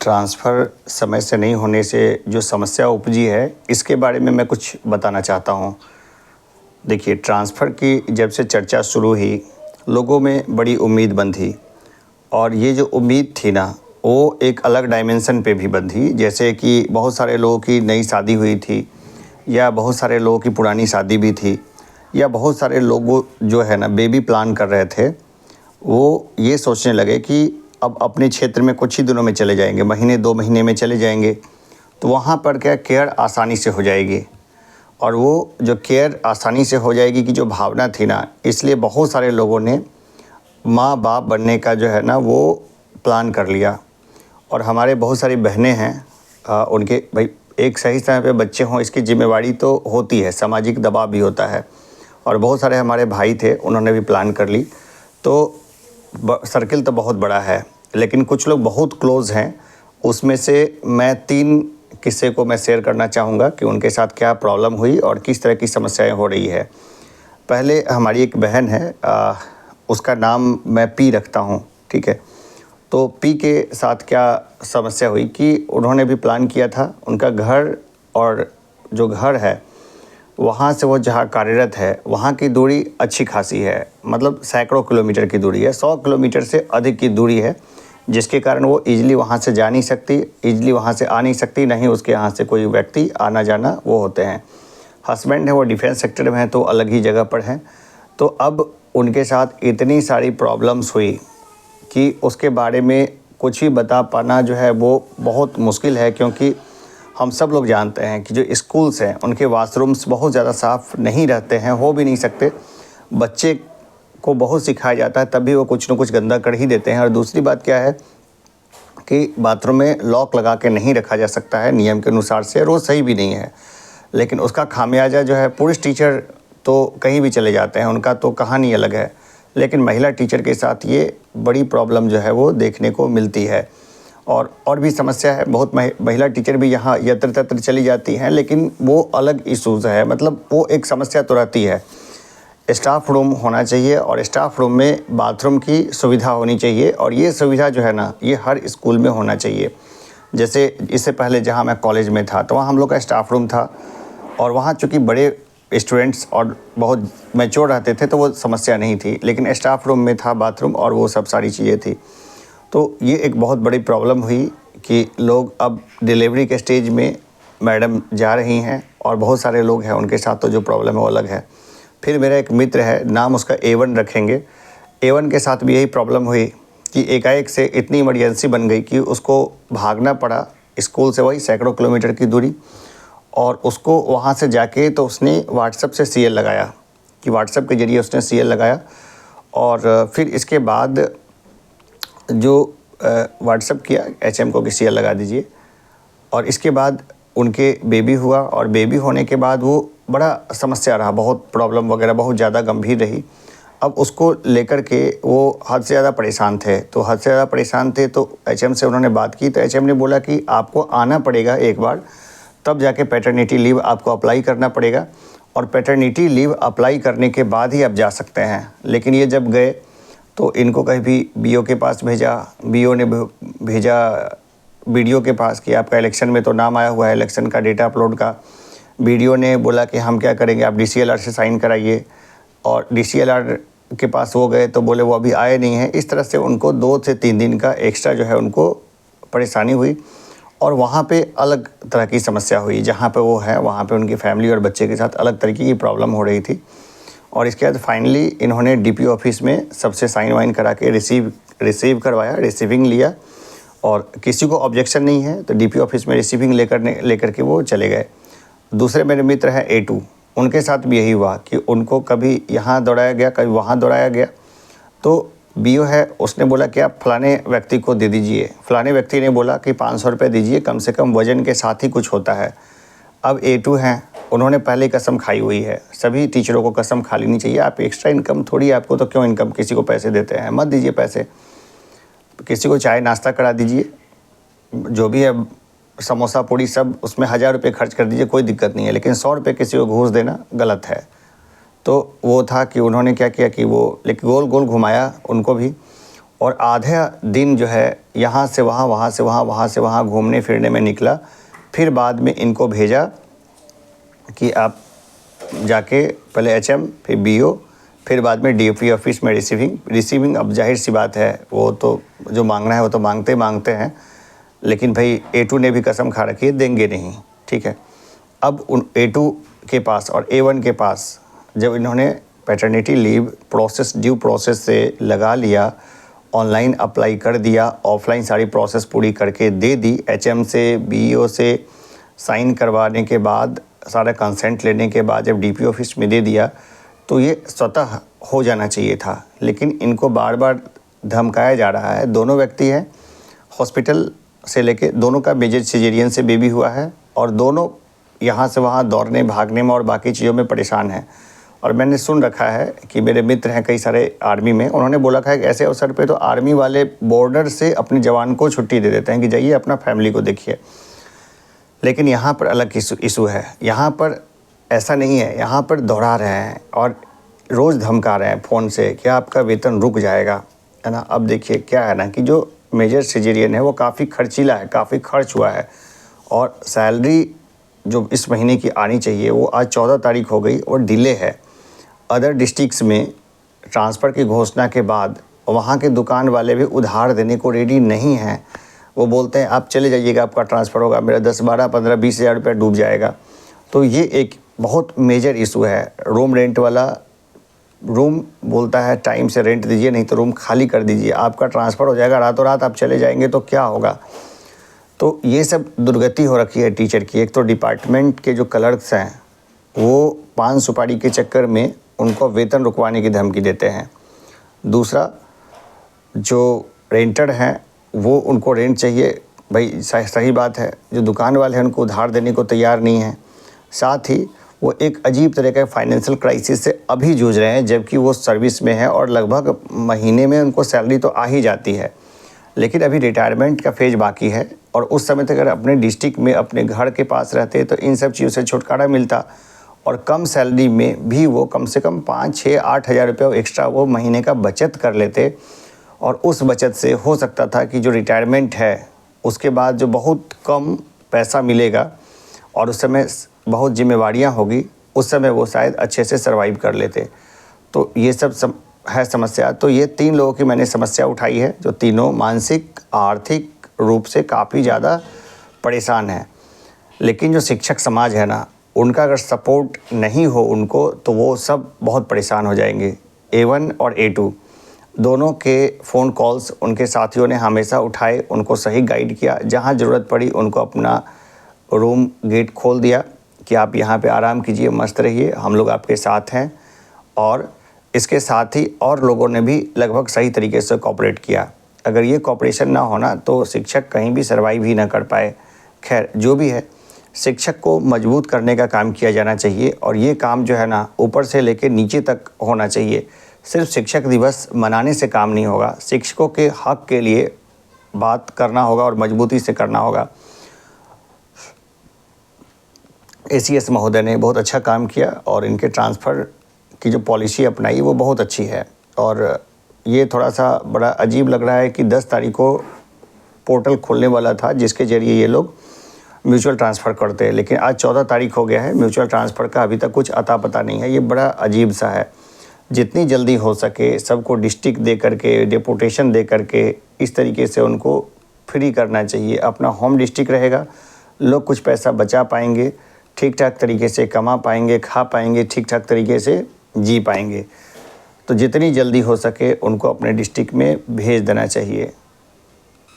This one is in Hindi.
ट्रांसफ़र समय से नहीं होने से जो समस्या उपजी है, इसके बारे में मैं कुछ बताना चाहता हूँ। देखिए, ट्रांसफ़र की जब से चर्चा शुरू हुई, लोगों में बड़ी उम्मीद बंधी और ये जो उम्मीद थी ना, वो एक अलग डायमेंशन पे भी बंधी। जैसे कि बहुत सारे लोगों की नई शादी हुई थी या बहुत सारे लोगों की पुरानी शादी भी थी या बहुत सारे लोग जो है ना बेबी प्लान कर रहे थे, वो ये सोचने लगे कि अब अपने क्षेत्र में कुछ ही दिनों में चले जाएंगे, महीने 2 महीने में चले जाएंगे, तो वहाँ पर क्या केयर आसानी से हो जाएगी। और वो जो केयर आसानी से हो जाएगी की जो भावना थी ना, इसलिए बहुत सारे लोगों ने माँ बाप बनने का जो है ना वो प्लान कर लिया। और हमारे बहुत सारी बहनें हैं, उनके भाई एक सही समय पे बच्चे हों, इसकी जिम्मेवारी तो होती है, सामाजिक दबाव भी होता है। और बहुत सारे हमारे भाई थे, उन्होंने भी प्लान कर ली। तो सर्किल तो बहुत बड़ा है, लेकिन कुछ लोग बहुत क्लोज़ हैं। उसमें से मैं 3 किस्से को मैं शेयर करना चाहूँगा कि उनके साथ क्या प्रॉब्लम हुई और किस तरह की समस्याएं हो रही है। पहले हमारी एक बहन है, उसका नाम मैं पी रखता हूँ, ठीक है। तो पी के साथ क्या समस्या हुई कि उन्होंने भी प्लान किया था। उनका घर और जो घर है वहाँ से वो जहाँ कार्यरत है, वहाँ की दूरी अच्छी खासी है, मतलब सैकड़ों किलोमीटर की दूरी है, 100 किलोमीटर से अधिक की दूरी है, जिसके कारण वो ईज़िली वहाँ से जा नहीं सकती, ईज़िली वहाँ से आ नहीं सकती, नहीं उसके यहाँ से कोई व्यक्ति आना जाना वो होते हैं। हस्बैंड है वो डिफेंस सेक्टर में है, तो अलग ही जगह पर हैं। तो अब उनके साथ इतनी सारी प्रॉब्लम्स हुई कि उसके बारे में कुछ भी बता पाना जो है वो बहुत मुश्किल है, क्योंकि हम सब लोग जानते हैं कि जो स्कूल्स हैं उनके वाशरूम्स बहुत ज़्यादा साफ़ नहीं रहते हैं, हो भी नहीं सकते। बच्चे को बहुत सिखाया जाता है, तब भी वो कुछ न कुछ गंदा कर ही देते हैं। और दूसरी बात क्या है कि बाथरूम में लॉक लगा के नहीं रखा जा सकता है नियम के अनुसार से, रोज़ सही भी नहीं है। लेकिन उसका खामियाजा जो है, पुरुष टीचर तो कहीं भी चले जाते हैं, उनका तो कहानी अलग है, लेकिन महिला टीचर के साथ ये बड़ी प्रॉब्लम जो है वो देखने को मिलती है। और भी समस्या है, बहुत महिला टीचर भी यहाँ यत्र तत्र चली जाती हैं, लेकिन वो अलग इशूज़ है। मतलब वो एक समस्या तो रहती है। स्टाफ रूम होना चाहिए और स्टाफ रूम में बाथरूम की सुविधा होनी चाहिए, और ये सुविधा जो है ना, ये हर स्कूल में होना चाहिए। जैसे इससे पहले जहाँ मैं कॉलेज में था, तो वहाँ हम लोग का स्टाफ रूम था, और वहाँ चूँकि बड़े स्टूडेंट्स और बहुत मैच्योर रहते थे, तो वो समस्या नहीं थी। लेकिन स्टाफ रूम में था बाथरूम और वो सब सारी चीज़ें थी। तो ये एक बहुत बड़ी प्रॉब्लम हुई कि लोग अब डिलीवरी के स्टेज में मैडम जा रही हैं, और बहुत सारे लोग हैं उनके साथ तो जो प्रॉब्लम है वो अलग है। फिर मेरा एक मित्र है, नाम उसका A1 रखेंगे। A1 के साथ भी यही प्रॉब्लम हुई कि एकाएक से इतनी इमरजेंसी बन गई कि उसको भागना पड़ा स्कूल से, वही सैकड़ों किलोमीटर की दूरी। और उसको वहाँ से जाके तो उसने व्हाट्सएप से CL लगाया, कि व्हाट्सएप के ज़रिए उसने CL लगाया। और फिर इसके बाद जो व्हाट्सएप किया HM को कि CL लगा दीजिए। और इसके बाद उनके बेबी हुआ, और बेबी होने के बाद वो बड़ा समस्या रहा, बहुत प्रॉब्लम वगैरह बहुत ज़्यादा गंभीर रही। अब उसको लेकर के वो हद से ज़्यादा परेशान थे। तो हद से ज़्यादा परेशान थे तो HM से उन्होंने बात की, तो HM ने बोला कि आपको आना पड़ेगा एक बार, तब जाके पैटर्निटी लीव आपको अप्लाई करना पड़ेगा, और पैटर्निटी लीव अप्लाई करने के बाद ही आप जा सकते हैं। लेकिन ये जब गए तो इनको कहीं भी BO के पास भेजा, BO ने भेजा BDO के पास कि आपका इलेक्शन में तो नाम आया हुआ है, इलेक्शन का डेटा अपलोड का। BDO ने बोला कि हम क्या करेंगे, आप DCLR से साइन कराइए। और DCLR के पास वो गए तो बोले वो अभी आए नहीं हैं। इस तरह से उनको 2 से 3 दिन का एक्स्ट्रा जो है उनको परेशानी हुई। और वहाँ पे अलग तरह की समस्या हुई, जहाँ पे वो है वहाँ पे उनकी फैमिली और बच्चे के साथ अलग तरीके की प्रॉब्लम हो रही थी। और इसके बाद फाइनली इन्होंने DPO ऑफिस में सबसे साइन वाइन करा के रिसीव करवाया, रिसीविंग लिया, और किसी को ऑब्जेक्शन नहीं है, तो DPO ऑफिस में रिसीविंग लेकर के वो चले गए। दूसरे मेरे मित्र हैं A2, उनके साथ भी यही हुआ कि उनको कभी यहाँ दौड़ाया गया, कभी वहाँ दौड़ाया गया। तो BO है, उसने बोला कि आप फलाने व्यक्ति को दे दीजिए। फलाने व्यक्ति ने बोला कि 500 रुपये दीजिए, कम से कम वजन के साथ ही कुछ होता है। अब A2 हैं, उन्होंने पहले कसम खाई हुई है, सभी टीचरों को कसम खा लेनी चाहिए। आप एक्स्ट्रा इनकम थोड़ी, आपको तो क्यों इनकम, किसी को पैसे देते हैं, मत दीजिए पैसे। किसी को चाय नाश्ता करा दीजिए, जो भी है समोसा पूड़ी सब, उसमें 1000 रुपये खर्च कर दीजिए, कोई दिक्कत नहीं है। लेकिन 100 रुपये किसी को घूस देना गलत है। तो वो था कि उन्होंने क्या किया कि वो लेकिन गोल गोल घुमाया उनको भी। और आधा दिन जो है यहाँ से वहाँ, वहाँ से वहाँ, वहाँ से वहाँ घूमने फिरने में निकला। फिर बाद में इनको भेजा कि आप जाके पहले एचएम, फिर बीओ, फिर बाद में डीओपी ऑफिस में रिसीविंग। अब जाहिर सी बात है, वो तो जो मांगना है वो तो मांगते हैं, लेकिन भाई A2 ने भी कसम खा रखी है देंगे नहीं, ठीक है। अब उन A2 के पास और A1 के पास जब इन्होंने paternity leave process due process से लगा लिया, ऑनलाइन अप्लाई कर दिया, ऑफलाइन सारी प्रोसेस पूरी करके दे दी, एचएम से बीईओ से साइन करवाने के बाद, सारा कंसेंट लेने के बाद जब डीपी ऑफिस में दे दिया, तो ये स्वतः हो जाना चाहिए था। लेकिन इनको बार बार धमकाया जा रहा है। दोनों व्यक्ति हैं, हॉस्पिटल से लेके दोनों का मेजर सिजेरियन से बेबी हुआ है और दोनों यहाँ से वहाँ दौड़ने भागने में और बाकी चीज़ों में परेशान हैं। और मैंने सुन रखा है कि मेरे मित्र हैं कई सारे आर्मी में, उन्होंने बोला है कि ऐसे अवसर पे तो आर्मी वाले बॉर्डर से अपने जवान को छुट्टी दे देते हैं कि जाइए अपना फैमिली को देखिए। लेकिन यहाँ पर अलग इशू है। यहाँ पर ऐसा नहीं है, यहाँ पर दोहरा रहे हैं और रोज़ धमका रहे हैं फ़ोन से कि आपका वेतन रुक जाएगा, है ना। अब देखिए क्या है ना कि जो मेजर सिजेरियन है वो काफ़ी खर्चीला है, काफ़ी खर्च हुआ है और सैलरी जो इस महीने की आनी चाहिए वो आज 14 तारीख हो गई और डिले है। अदर डिस्ट्रिक्ट्स में ट्रांसफ़र की घोषणा के बाद वहाँ के दुकान वाले भी उधार देने को रेडी नहीं हैं। वो बोलते हैं आप चले जाइएगा, आपका ट्रांसफ़र होगा, मेरा 10, 12, 15, 20 हज़ार रुपये डूब जाएगा। तो ये एक बहुत मेजर इशू है। रूम रेंट वाला रूम बोलता है टाइम से रेंट दीजिए, नहीं तो रूम खाली कर दीजिए, आपका ट्रांसफ़र हो जाएगा, रातों रात आप चले जाएंगे तो क्या होगा। तो ये सब दुर्गति हो रखी है टीचर की। एक तो डिपार्टमेंट के जो क्लर्क्स हैं वो पान सुपारी के चक्कर में उनको वेतन रुकवाने की धमकी देते हैं। दूसरा, जो रेंटर हैं वो उनको रेंट चाहिए, भाई सही बात है, जो दुकान वाले हैं उनको उधार देने को तैयार नहीं हैं। साथ ही वो एक अजीब तरह का फाइनेंशियल क्राइसिस से अभी जूझ रहे हैं, जबकि वो सर्विस में है और लगभग महीने में उनको सैलरी तो आ ही जाती है, लेकिन अभी रिटायरमेंट का फेज बाकी है। और उस समय तक अगर अपने डिस्ट्रिक्ट में अपने घर के पास रहते तो इन सब चीज़ों से छुटकारा मिलता और कम सैलरी में भी वो कम से कम 5, 6, 8 हज़ार रुपये एक्स्ट्रा वो महीने का बचत कर लेते और उस बचत से हो सकता था कि जो रिटायरमेंट है उसके बाद जो बहुत कम पैसा मिलेगा और उस समय बहुत जिम्मेवारियां होगी, उस समय वो शायद अच्छे से सर्वाइव कर लेते। तो ये सब है समस्या। तो ये 3 लोगों की मैंने समस्या उठाई है जो तीनों मानसिक आर्थिक रूप से काफ़ी ज़्यादा परेशान हैं। लेकिन जो शिक्षक समाज है ना, उनका अगर सपोर्ट नहीं हो उनको तो वो सब बहुत परेशान हो जाएंगे। A1 और A2 दोनों के फ़ोन कॉल्स उनके साथियों ने हमेशा उठाए, उनको सही गाइड किया, जहाँ ज़रूरत पड़ी उनको अपना रूम गेट खोल दिया कि आप यहाँ पे आराम कीजिए, मस्त रहिए, हम लोग आपके साथ हैं। और इसके साथ ही और लोगों ने भी लगभग सही तरीके से कोऑपरेट किया। अगर ये कोऑपरेशन ना होना तो शिक्षक कहीं भी सर्वाइव ही ना कर पाए। खैर जो भी है, शिक्षक को मजबूत करने का काम किया जाना चाहिए और ये काम जो है ना ऊपर से लेकर नीचे तक होना चाहिए। सिर्फ शिक्षक दिवस मनाने से काम नहीं होगा, शिक्षकों के हक के लिए बात करना होगा और मजबूती से करना होगा। ACS महोदय ने बहुत अच्छा काम किया और इनके ट्रांसफ़र की जो पॉलिसी अपनाई वो बहुत अच्छी है। और ये थोड़ा सा बड़ा अजीब लग रहा है कि 10 तारीख को पोर्टल खोलने वाला था जिसके ज़रिए ये लोग म्यूचुअल ट्रांसफ़र करते हैं, लेकिन आज 14 तारीख हो गया है, म्यूचुअल ट्रांसफ़र का अभी तक कुछ अता पता नहीं है। ये बड़ा अजीब सा है। जितनी जल्दी हो सके सबको डिस्ट्रिक्ट दे करके, डेपुटेशन दे करके इस तरीके से उनको फ्री करना चाहिए। अपना होम डिस्ट्रिक्ट रहेगा, लोग कुछ पैसा बचा पाएंगे, ठीक ठाक तरीके से कमा पाएंगे, खा पाएंगे, ठीक ठाक तरीके से जी पाएंगे। तो जितनी जल्दी हो सके उनको अपने डिस्ट्रिक्ट में भेज देना चाहिए।